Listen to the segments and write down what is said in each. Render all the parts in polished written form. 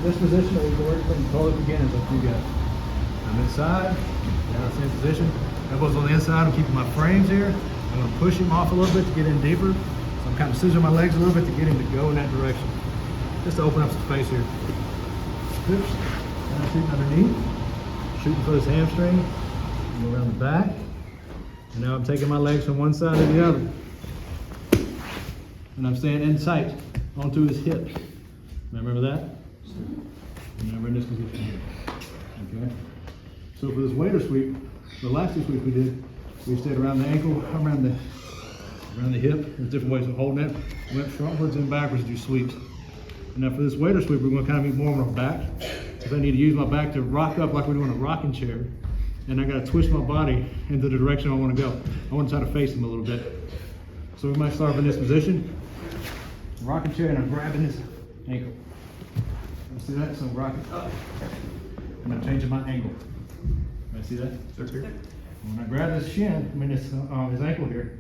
this position that we've been working from both again is up to you guys. I'm inside, down same position. Elbows on the inside, I'm keeping my frames here. I'm gonna push him off a little bit to get in deeper. So I'm kind of scissoring my legs a little bit to get him to go in that direction. Just to open up some space here. Oops. Now shooting underneath, shooting for his hamstring. Go around the back. And now I'm taking my legs from one side to the other. And I'm staying in sight onto his hip. Remember that? Remember in this position here. Okay? So for this waiter sweep, the last two sweeps we did, we stayed around the ankle, around the hip. There's different ways of holding it. Went frontwards and backwards as you sweep. And now for this waiter sweep, we're going to kind of be more on our back. Because I need to use my back to rock up like we're doing a rocking chair. And I got to twist my body into the direction I want to go. I want to try to face him a little bit. So we might start in this position. Rocking chair, and I'm grabbing his ankle. You see that? So I'm rocking up. And I'm changing my angle. You see that? When I grab his shin, his ankle here,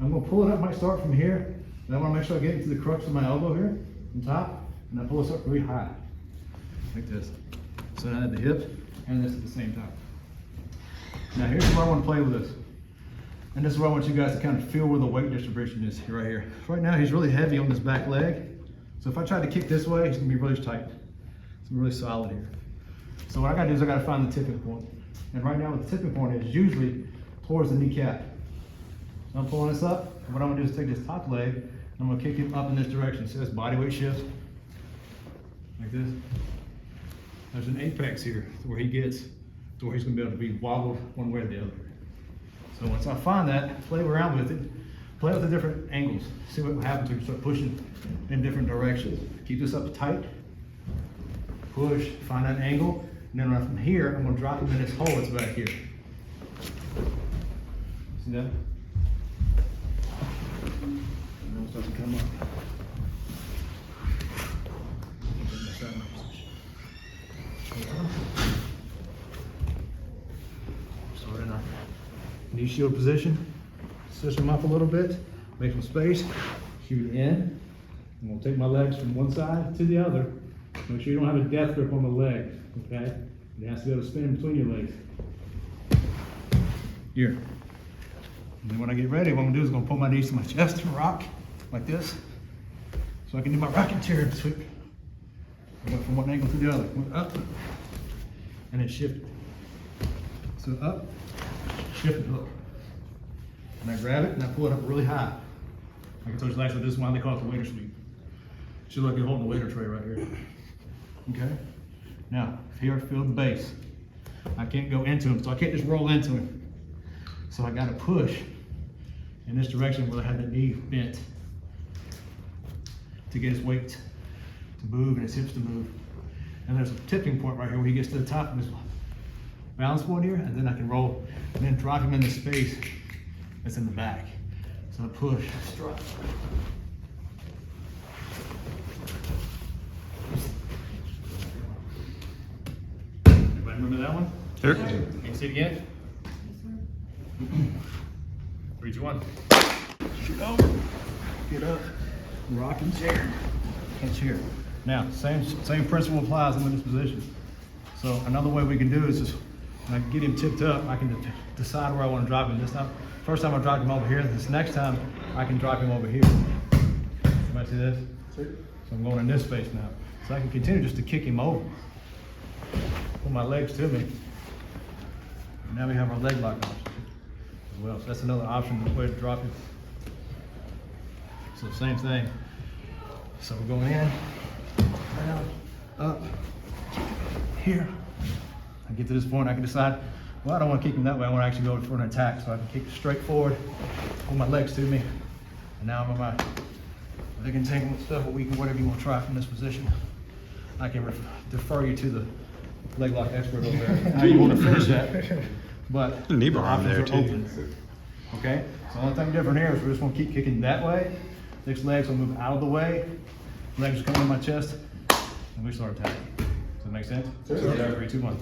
I'm going to pull it up. Might start from here. And I want to make sure I get into the crux of my elbow here, on top, and I pull this up really high, like this. So now at the hip, and this at the same time. Now here's where I want to play with this. And this is where I want you guys to kind of feel where the weight distribution is right here. Right now he's really heavy on this back leg. So if I try to kick this way, he's gonna be really tight. It's really solid here. So what I gotta do is I gotta find the tipping point. And right now what the tipping point is usually towards the kneecap. So I'm pulling this up, and what I'm gonna do is take this top leg, and I'm gonna kick him up in this direction. See this body weight shift? Like this. There's an apex here where he gets to where he's gonna be able to be wobbled one way or the other. So once I find that, play around with it, play with the different angles, see what happens when you start pushing in different directions. Keep this up tight, push, find that angle, and then right from here, I'm gonna drop him in this hole that's back here. See that? And then it starts to come up. Start in our knee shield position, switch them up a little bit, make some space, shoot in. I'm gonna take my legs from one side to the other. Make sure you don't have a death grip on the leg, okay? It has to be able to spin between your legs. Here. And then when I get ready, what I'm gonna do is I'm gonna pull my knees to my chest and rock like this. So I can do my rocking chair sweep. I go from one angle to the other. Up, and then shift it. So up, shift and hook. And I grab it and I pull it up really high. Like I told you last week, this is why they call it the waiter sweep. Should look like you're holding the waiter tray right here. Okay? Now, here I feel the base. I can't go into him, so I can't just roll into him. So I gotta push in this direction where I have the knee bent to get his weight to move and his hips to move. And there's a tipping point right here where he gets to the top of his balance point here, and then I can roll and then drop him in the space that's in the back. So I push, strut. Everybody remember that one? Sure. Can you see it again? 3, 2, 1. Shoot over. Get up. Rocking chair. Catch here. Now, same principle applies in this position. So another way we can do is just when I get him tipped up, I can decide where I want to drop him. This time, first time I drop him over here. This next time, I can drop him over here. Somebody see this? So I'm going in this space now. So I can continue just to kick him over. Pull my legs to me. And now we have our leg lock option as well. So that's another option, way to drop him. So same thing. So we're going in, down, up, here. I get to this point, I can decide, well, I don't want to kick him that way. I want to actually go for an attack. So I can kick straight forward, pull my legs to me, and now I'm on my leg entanglement stuff, whatever you want to try from this position. I can defer you to the leg lock expert over there, how you want to finish that. But knee the bar on options there are too. open. Okay, so the only thing different here is we just want to keep kicking that way. Six legs will move out of the way. Legs are coming in my chest, and we start attacking. Does that make sense? Sure. 3, 2, 1.